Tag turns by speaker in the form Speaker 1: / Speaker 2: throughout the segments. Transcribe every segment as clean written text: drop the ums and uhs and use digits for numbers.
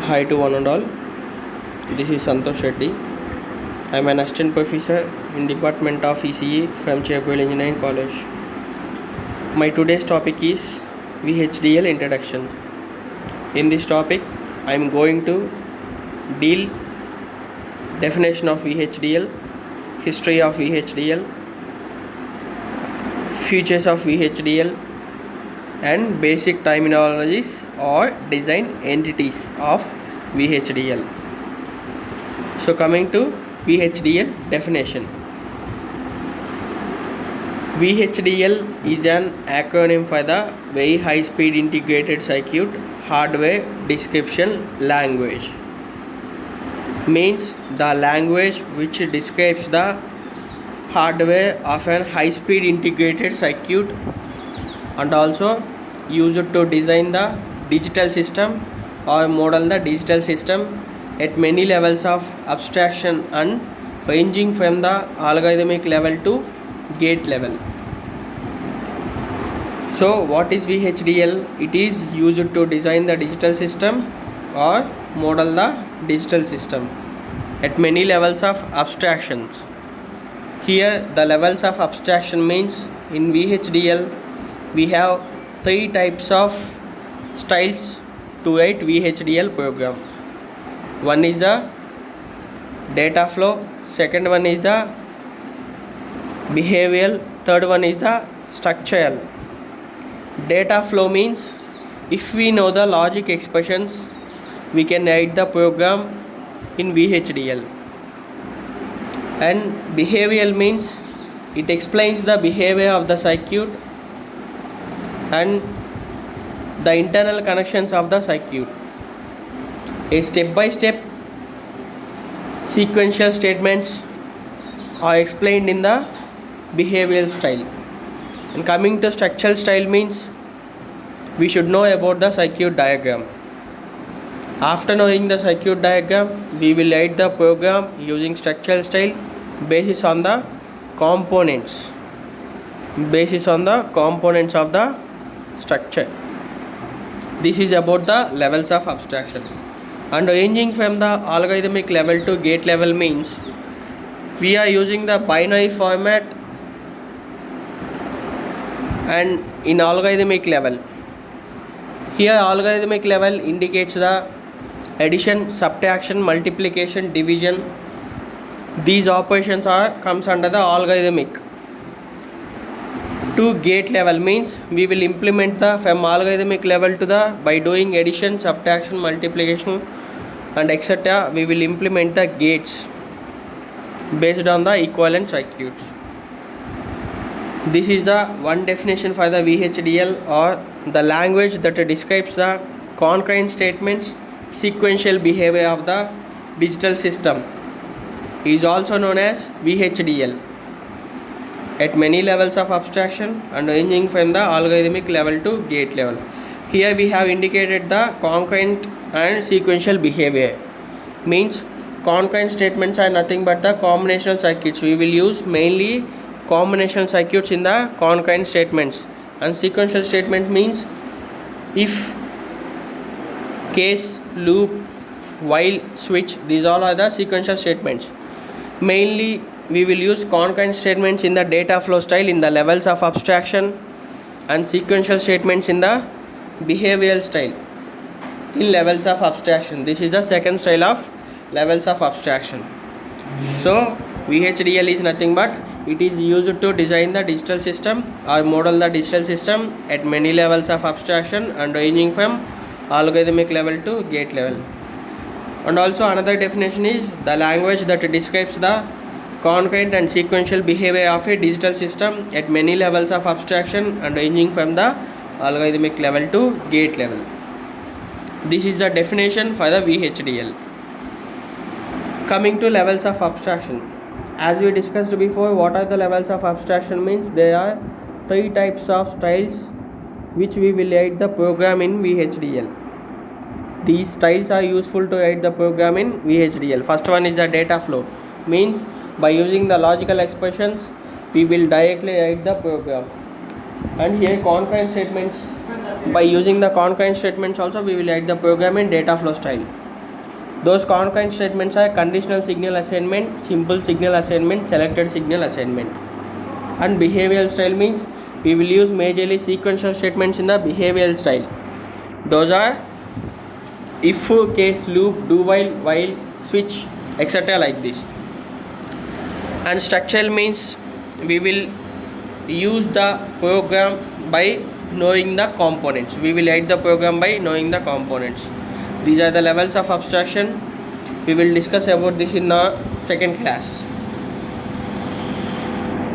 Speaker 1: Hi to one and all. This is Santosh Reddy. I am an assistant professor in Department of ECE from Cherbury Engineering College. My today's topic is VHDL introduction. In this topic, I am going to deal definition of VHDL, history of VHDL, features of VHDL, and basic terminologies or design entities of VHDL. So coming to VHDL definition. VHDL is an acronym for the Very High Speed Integrated Circuit Hardware Description Language. Means the language which describes the hardware of an high speed integrated circuit and also used to design the digital system or model the digital system at many levels of abstraction and ranging from the algorithmic level to gate level. So what is VHDL? It is used to design the digital system or model the digital system at many levels of abstractions. Here the levels of abstraction means in VHDL we have three types of styles to write VHDL program. One is the data flow, second one is the behavioral, third one is the structural. Data flow means if we know the logic expressions, we can write the program in VHDL. And behavioral means it explains the behavior of the circuit and the internal connections of the circuit. A step-by-step sequential statements are explained in the behavioral style. And coming to structural style means we should know about the circuit diagram. After knowing the circuit diagram, we will write the program using structural style basis on the components of the structure. This is about the levels of abstraction. And ranging from the algorithmic level to gate level means we are using the binary format and in algorithmic level. Here algorithmic level indicates the addition, subtraction, multiplication, division. These operations comes under the algorithmic. To gate level means we will implement the from algorithmic level to the by doing addition, subtraction, multiplication and etc. we will implement the gates based on the equivalent circuits. This is the one definition for the VHDL or the language that describes the concurrent statements, sequential behavior of the digital system is also known as VHDL at many levels of abstraction and ranging from the algorithmic level to gate level. Here we have indicated the concurrent and sequential behavior. Means concurrent statements are nothing but the combinational circuits. We will use mainly combinational circuits in the concurrent statements. And sequential statement means if, case, loop, while, switch, these all are the sequential statements. Mainly we will use concurrent statements in the data flow style in the levels of abstraction and sequential statements in the behavioral style in levels of abstraction. This is the second style of levels of abstraction. So VHDL is nothing but it is used to design the digital system or model the digital system at many levels of abstraction and ranging from algorithmic level to gate level. And also another definition is the language that describes the concurrent and sequential behavior of a digital system at many levels of abstraction and ranging from the algorithmic level to gate level. This is the definition for the VHDL. Coming to levels of abstraction. As we discussed before, what are the levels of abstraction means there are three types of styles which we will write the program in VHDL. These styles are useful to write the program in VHDL. First one is the data flow. Means by using the logical expressions we will directly write the program. And here concurrent statements, by using the concurrent statements also we will write the program in data flow style. Those concurrent statements are conditional signal assignment, simple signal assignment, selected signal assignment. And behavioral style means we will use majorly sequential statements in the behavioral style. Those are if, case, loop, do while, switch, etc. like this. And structural means we will use the program by knowing the components. We will write the program by knowing the components. These are the levels of abstraction. We will discuss about this in the second class.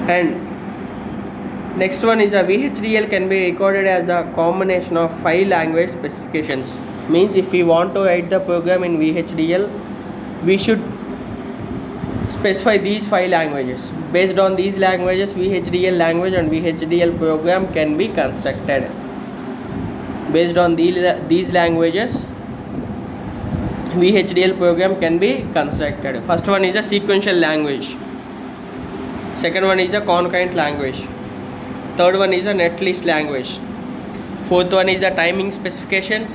Speaker 1: And next one is the VHDL can be recorded as a combination of 5 language specifications. Means if we want to write the program in VHDL, we should specify these 5 languages. Based on these languages, VHDL language and VHDL program can be constructed. Based on these languages, VHDL program can be constructed. First one is a sequential language. Second one is a concurrent language. Third one is a netlist language. Fourth one is the timing specifications.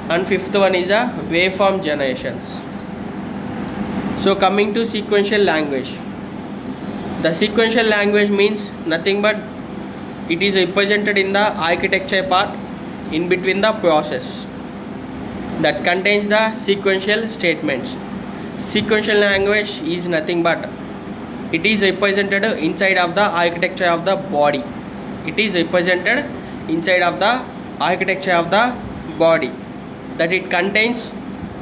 Speaker 1: And fifth one is a waveform generations. So coming to sequential language. The sequential language means nothing but it is represented in the architecture part in between the process that contains the sequential statements. Sequential language is nothing but it is represented inside of the architecture of the body. It is represented inside of the architecture of the body, that it contains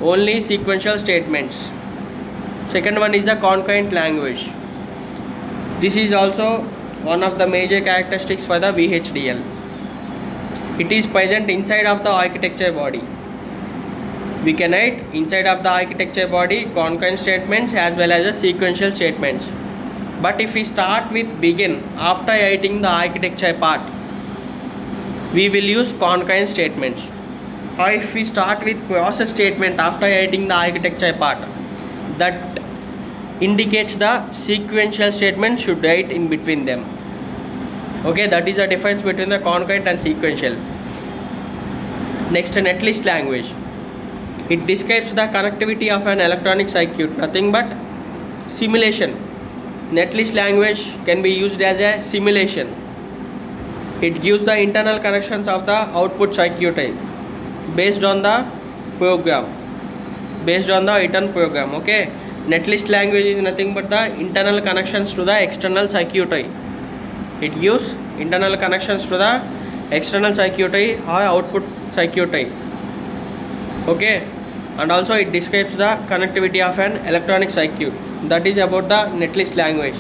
Speaker 1: only sequential statements. Second one is the concurrent language. This is also one of the major characteristics for the VHDL. It is present inside of the architecture body. We can write inside of the architecture body concurrent statements as well as the sequential statements. But if we start with begin after writing the architecture part, we will use concurrent statements. Or if we start with process statement after writing the architecture part, that indicates the sequential statement should write in between them. Okay, that is the difference between the concurrent and sequential. Next, netlist language. It describes the connectivity of an electronic circuit, nothing but simulation. Netlist language can be used as a simulation. It gives the internal connections of the output circuitry based on the program, based on the written program. Okay, netlist language is nothing but the internal connections to the external circuitry. It gives internal connections to the external circuitry or output circuitry. Okay, and also it describes the connectivity of an electronic circuit. That is about the netlist language.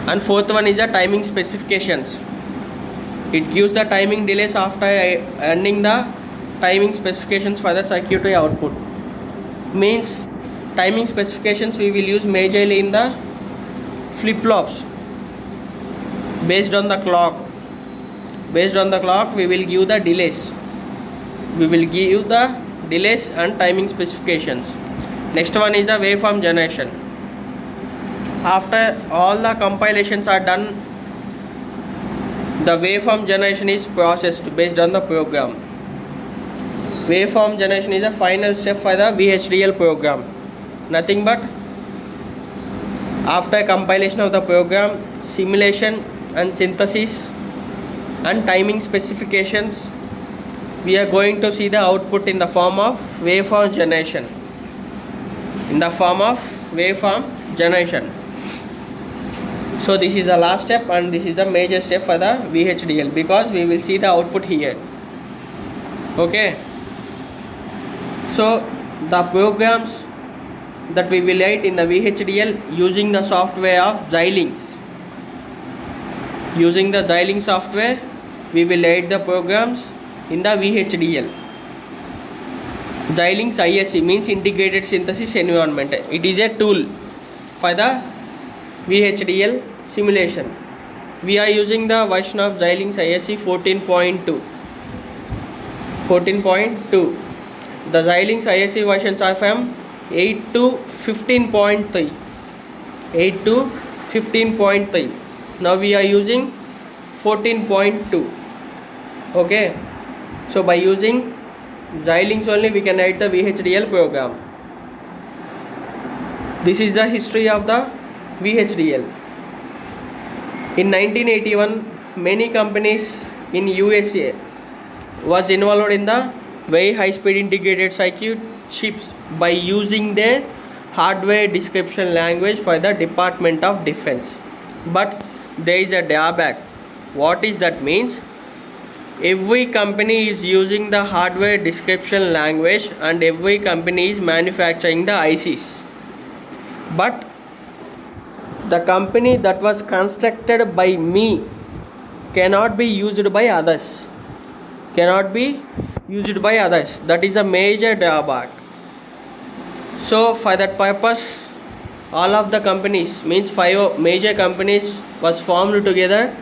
Speaker 1: And fourth one is the timing specifications. It gives the timing delays after ending the timing specifications for the circuitry output. Means timing specifications we will use majorly in the flip-flops based on the clock. Based on the clock we will give the delays. We will give the delays and timing specifications. Next one is the waveform generation. After all the compilations are done, the waveform generation is processed based on the program. Waveform generation is the final step for the VHDL program. Nothing but after compilation of the program, simulation and synthesis and timing specifications, we are going to see the output in the form of waveform generation. In the form of waveform generation. So this is the last step and this is the major step for the VHDL because we will see the output here. Okay. So the programs that we will write in the VHDL using the software of Xilinx. Using the Xilinx software, we will write the programs in the VHDL. Xilinx ISE means Integrated Synthesis Environment. It is a tool for the VHDL simulation. We are using the version of Xilinx ISE 14.2. 14.2. The Xilinx ISE versions are from 8 to 15.3. 8 to 15.3. Now we are using 14.2. Okay. So by using Xilinx only we can write the VHDL program. This is the history of the VHDL. In 1981, many companies in USA was involved in the very high speed integrated circuit chips by using their hardware description language for the Department of Defense. But there is a drawback. What is that means? Every company is using the hardware description language and every company is manufacturing the ICs. But the company that was constructed by me cannot be used by others. That is a major drawback. So for that purpose, all of the companies, means 5 major companies, was formed together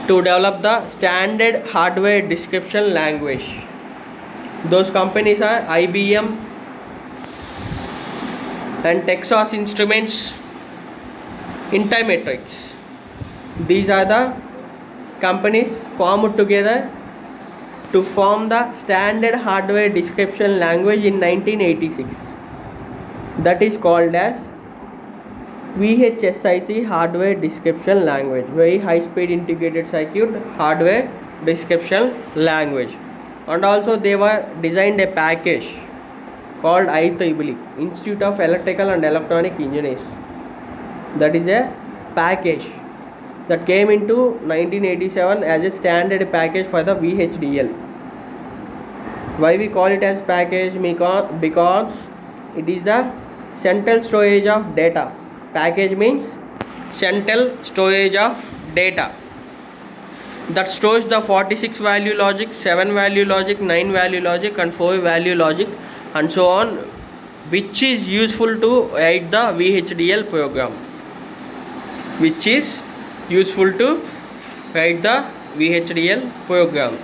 Speaker 1: to develop the standard hardware description language. Those companies are IBM and Texas Instruments, Intermetrics. These are the companies formed together to form the standard hardware description language in 1986. That is called as VHSIC hardware description language, very high speed integrated circuit hardware description language. And also they were designed a package called IEEE, Institute of Electrical and Electronic Engineers. That is a package that came into 1987 as a standard package for the VHDL. Why we call it as package? Because it is the central storage of data. Package means central storage of data that stores the 46 value logic, 7 value logic, 9 value logic and 4 value logic and so on, which is useful to write the VHDL program.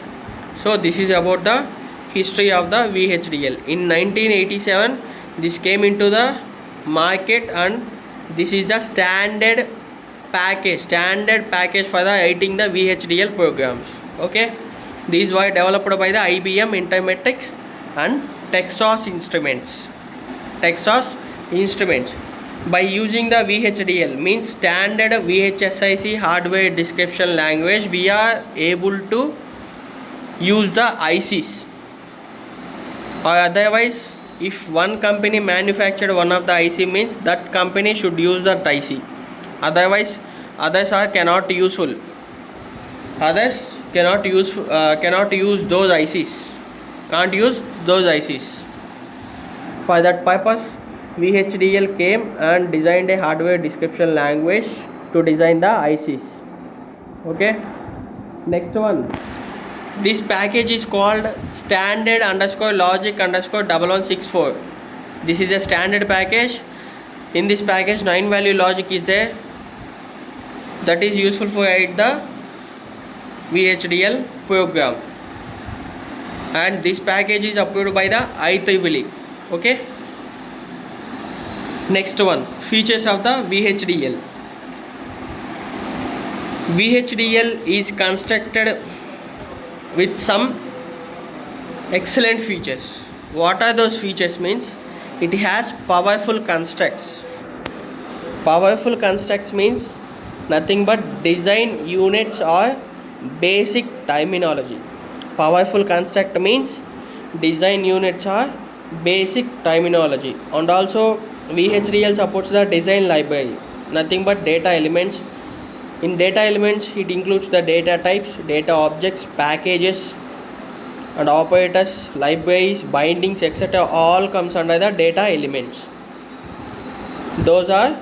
Speaker 1: So this is about the history of the VHDL. In 1987 this came into the market and this is the standard package for the writing the VHDL programs. Okay, these were developed by the IBM, Intermetrics and Texas Instruments. By using the VHDL, means standard VHSIC hardware description language, we are able to use the ICs. Or otherwise, if one company manufactured one of the IC, means that company should use that IC. Otherwise, others are cannot useful. Others cannot use those ICs. Can't use those ICs. For that purpose, VHDL came and designed a hardware description language to design the ICs. Okay. Next one. This package is called standard_logic_1164. This is a standard package. In this package, 9 value logic is there. That is useful for write the VHDL program. And this package is approved by the IEEE. Okay. Next one, features of the VHDL. VHDL is constructed with some excellent features. What are those features? Means it has powerful constructs. Powerful constructs means nothing but design units or basic terminology. Powerful construct means design units or basic terminology. And also VHDL supports the design library, nothing but data elements. In data elements, it includes the data types, data objects, packages and operators, libraries, bindings, etc. all comes under the data elements. Those are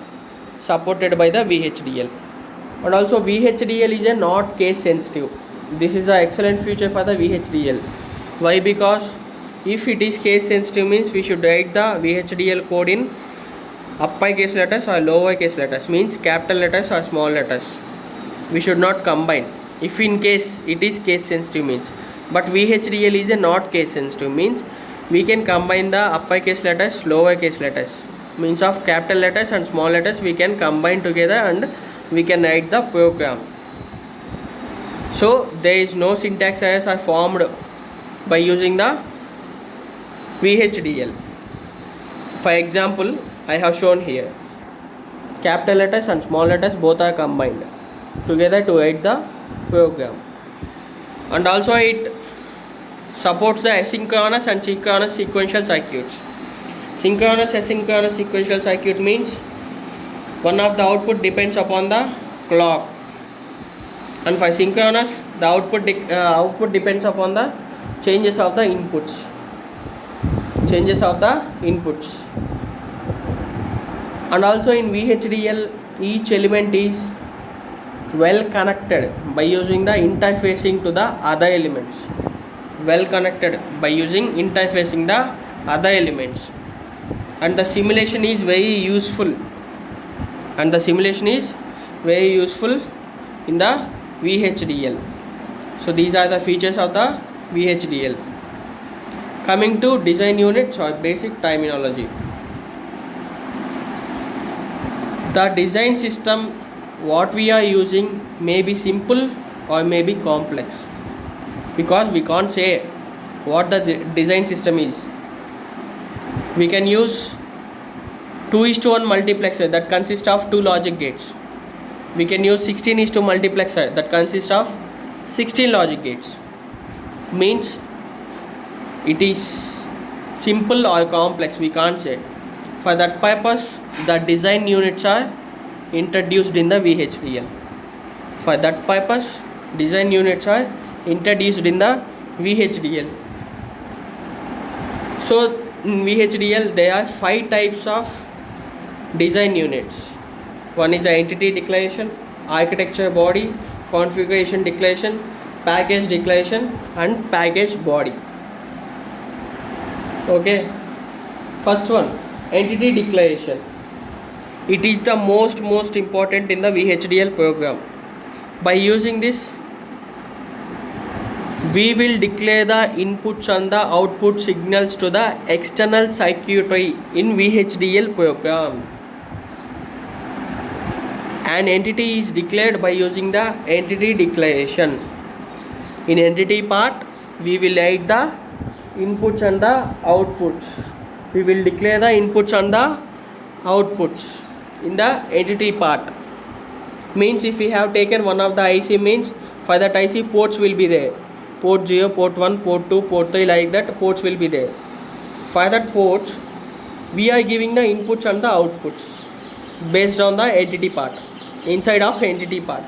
Speaker 1: supported by the VHDL. And also VHDL is a not case sensitive. This is an excellent feature for the VHDL. Why? Because if it is case sensitive, means we should write the VHDL code in uppercase letters or lowercase letters, means capital letters or small letters. We should not combine if in case it is case sensitive means. But VHDL is a not case sensitive, means we can combine the uppercase letters, lowercase letters, means of capital letters and small letters we can combine together and we can write the program. So there is no syntax errors are formed by using the VHDL. For example, I have shown here capital letters and small letters both are combined together to aid the program, and also it supports the asynchronous and synchronous sequential circuits. Synchronous asynchronous sequential circuit means one of the output depends upon the clock, and for synchronous the output depends upon the changes of the inputs. And also in VHDL each element is well connected by using the interfacing to the other elements. And the simulation is very useful in the VHDL. So these are the features of the VHDL. Coming to design units or basic terminology. The design system what we are using may be simple or may be complex, because we can't say what the design system is. We can use 2:1 multiplexer that consists of 2 logic gates. We can use 16:2 multiplexer that consists of 16 logic gates. Means it is simple or complex, we can't say. For that purpose, the design units are introduced in the VHDL. So in VHDL there are 5 types of design units. One is the entity declaration, architecture body, configuration declaration, package declaration, and package body. Okay, first one, entity declaration. It is the most important in the VHDL program. By using this, we will declare the inputs and the output signals to the external circuitry in VHDL program. An entity is declared by using the entity declaration. In entity part, we will write the inputs and the outputs. We will declare the inputs and the outputs in the entity part. Means if we have taken one of the IC, means for that IC ports will be there. Port 0, port 1, port 2, port 3, like that ports will be there. For that ports, we are giving the inputs and the outputs based on the entity part, inside of entity part.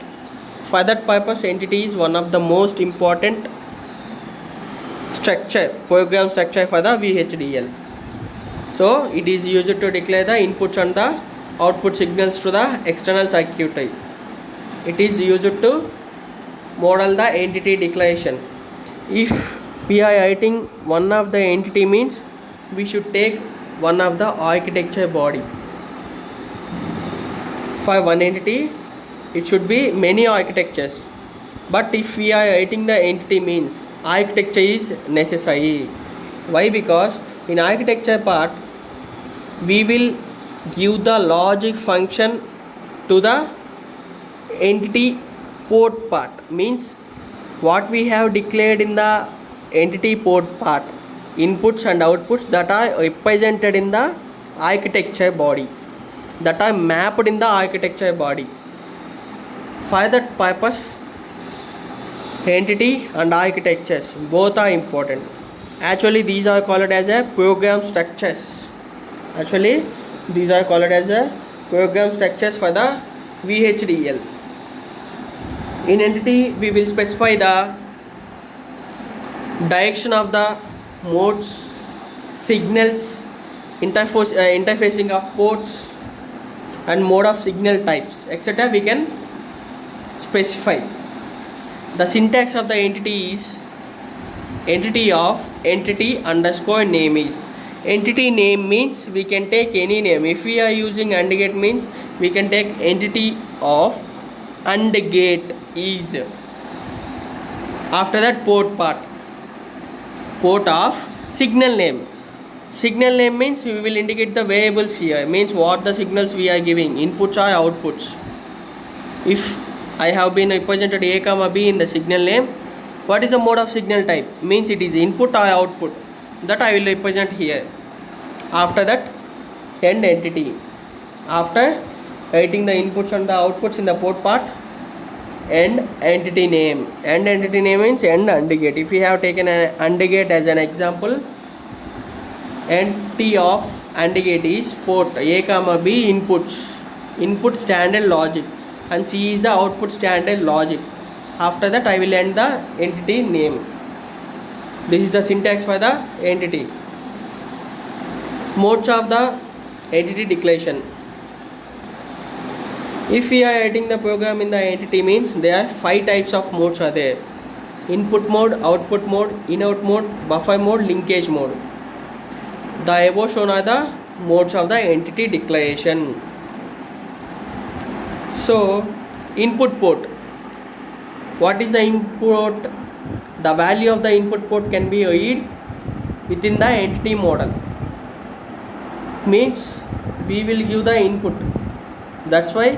Speaker 1: For that purpose, entity is one of the most important program structure for the VHDL. So it is used to declare the inputs and the output signals to the external circuitry. It is used to model the entity declaration. If we are writing one of the entity, means we should take one of the architecture body. For one entity, it should be many architectures. But if we are writing the entity, means architecture is necessary. Why? Because in architecture part, we will give the logic function to the entity port part. Means what we have declared in the entity port part, inputs and outputs that are represented in the architecture body, that are mapped in the architecture body. For that purpose, entity and architectures both are important. Actually these are called as a program structures. For the VHDL. In entity, we will specify the direction of the modes, signals, interfacing of ports, and mode of signal types, etc. we can specify. The syntax of the entity is entity of entity underscore name is. Entity name means we can take any name. If we are using AND gate, means we can take entity of AND gate is. After that, port part, port of signal name. Signal name means we will indicate the variables here, means what the signals we are giving, inputs or outputs. If I have been represented A, B in the signal name, What is the mode of signal type? Means it is input or output. That I will represent here. After that, end entity. After writing the inputs and the outputs in the port part, end entity name. End entity name means end AND gate. If we have taken an AND gate as an example, entity of AND gate is port A comma B inputs. Input standard logic and C is the output standard logic. After that I will end the entity name. This is the syntax for the entity. Modes of the entity declaration. If we are writing the program in the entity means there are 5 types of modes are there. Input mode, output mode, in-out mode, buffer mode, linkage mode. The above shown are the modes of the entity declaration. So, input port. What is the input? The value of the input port can be read within the entity model. Means we will give the input. That's why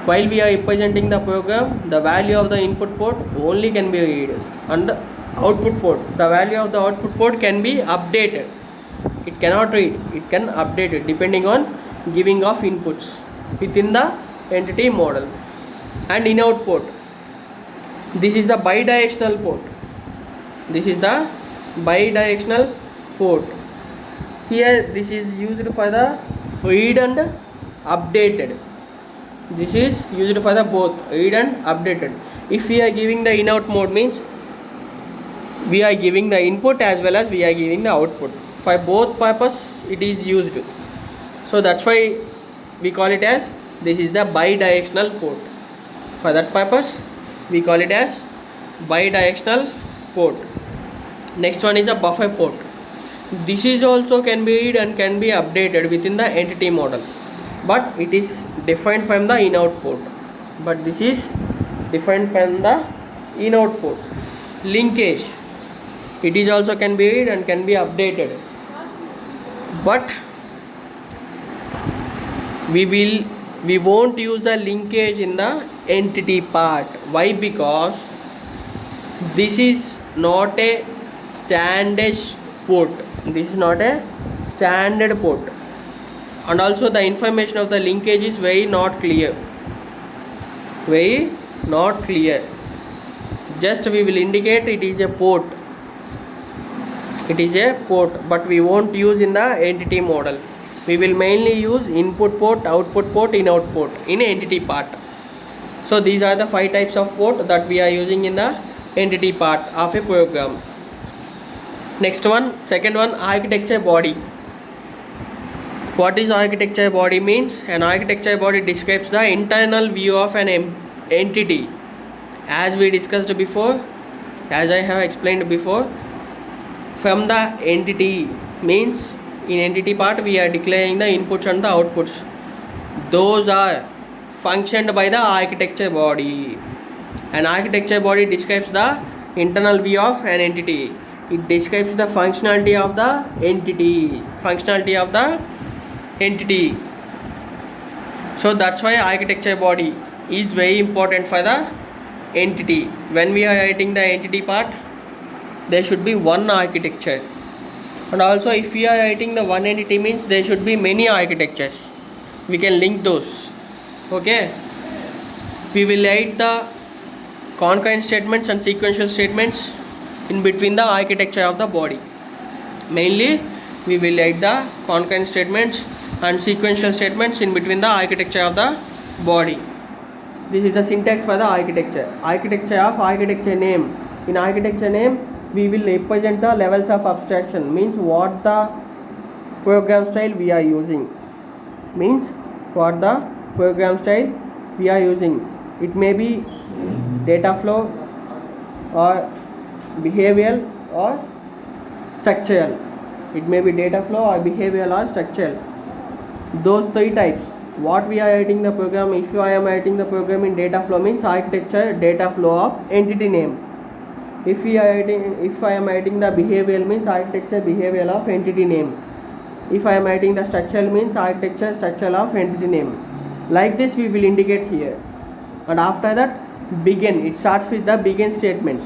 Speaker 1: while we are representing the program, the value of the input port only can be read, and the output port, the value of the output port can be updated. It cannot read, it can update it depending on giving of inputs within the entity model. And in-out port, this is the bidirectional port. This is the bidirectional port. Here this is used for the read and updated. This is used for the both read and updated. If we are giving the in-out mode means we are giving the input as well as we are giving the output. For both purpose it is used. So that's why we call it as this is the bidirectional port. For that purpose we call it as bidirectional port. Next one is a buffer port. This is also can be read and can be updated within the entity model, but it is different from the in-out port. But this is different from the in-out port. Linkage, it is also can be read and can be updated, but we won't use the linkage in the entity part. Why? Because this is not a standard port. This is not a standard port, and also the information of the linkage is very not clear. Just we will indicate it is a port. It is a port, but we won't use in the entity model. We will mainly use input port, output port, in-out port in entity part. So these are the 5 types of port that we are using in the entity part of a program. Next one, second one, architecture body. What is architecture body means? An architecture body describes the internal view of an entity. As we discussed before, as I have explained before, from the entity means in entity part we are declaring the inputs and the outputs. Those are functioned by the architecture body. An architecture body describes the internal view of an entity. It describes the functionality of the entity. So that's why architecture body is very important for the entity. When we are writing the entity part, there should be one architecture, and also if we are writing the one entity means there should be many architectures. We can link those. Okay, we will write the concurrent statements and sequential statements in between the architecture of the body. Mainly we will write the concurrent statements and sequential statements in between the architecture of the body. This is the syntax for the architecture. Architecture of architecture name. In architecture name we will represent the levels of abstraction, means what the program style we are using. It may be data flow or behavioral or structural. Those 3 types. What we are writing the program, if I am writing the program in data flow means architecture data flow of entity name. If I am writing the behavioral means architecture behavioral of entity name. If I am writing the structural means architecture structural of entity name. Like this we will indicate here, and after that begin. It starts with the begin statements.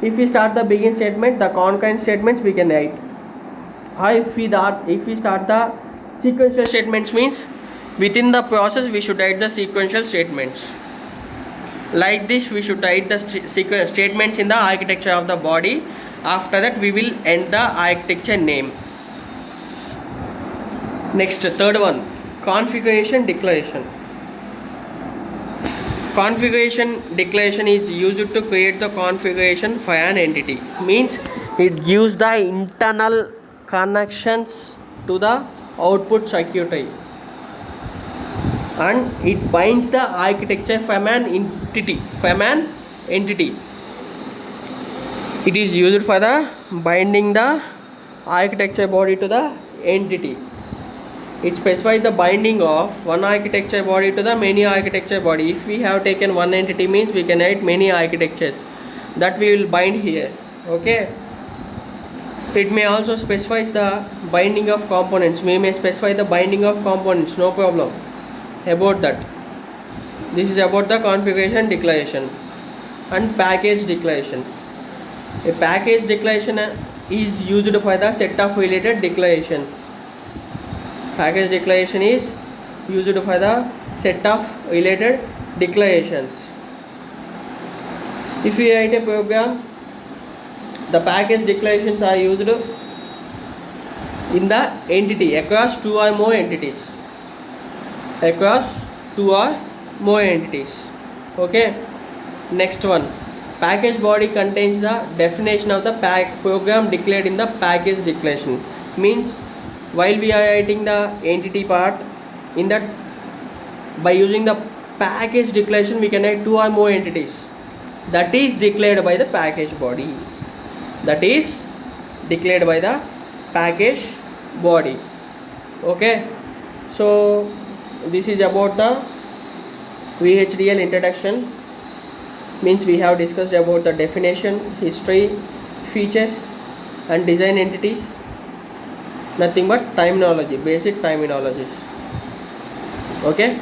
Speaker 1: If we start the begin statement, the concurrent statements we can write. Or if we start the sequential statements, means within the process we should write the sequential statements. Like this, we should write the sequence statements in the architecture of the body. After that, we will end the architecture name. Next, third one, configuration declaration. Configuration declaration is used to create the configuration for an entity. Means it gives the internal connections to the output circuitry, and it binds the architecture from an entity. It is used for the binding the architecture body to the entity. It specifies the binding of one architecture body to the many architecture body. If we have taken one entity, means we can write many architectures that we will bind here. Okay. It may also specify the binding of components. We may specify the binding of components, no problem about that. This is about the configuration declaration. And package declaration. A package declaration is used for the set of related declarations. Package declaration is used for the set of related declarations. If we write a program, the package declarations are used in the entity across two or more entities. Okay. Next one, package body contains the definition of the program declared in the package declaration. Means while we are writing the entity part, in that by using the package declaration we can write two or more entities that is declared by the package body. Okay. So this is about the VHDL introduction. Means we have discussed about the definition, history, features and design entities. Nothing but terminology, basic terminologies. Okay.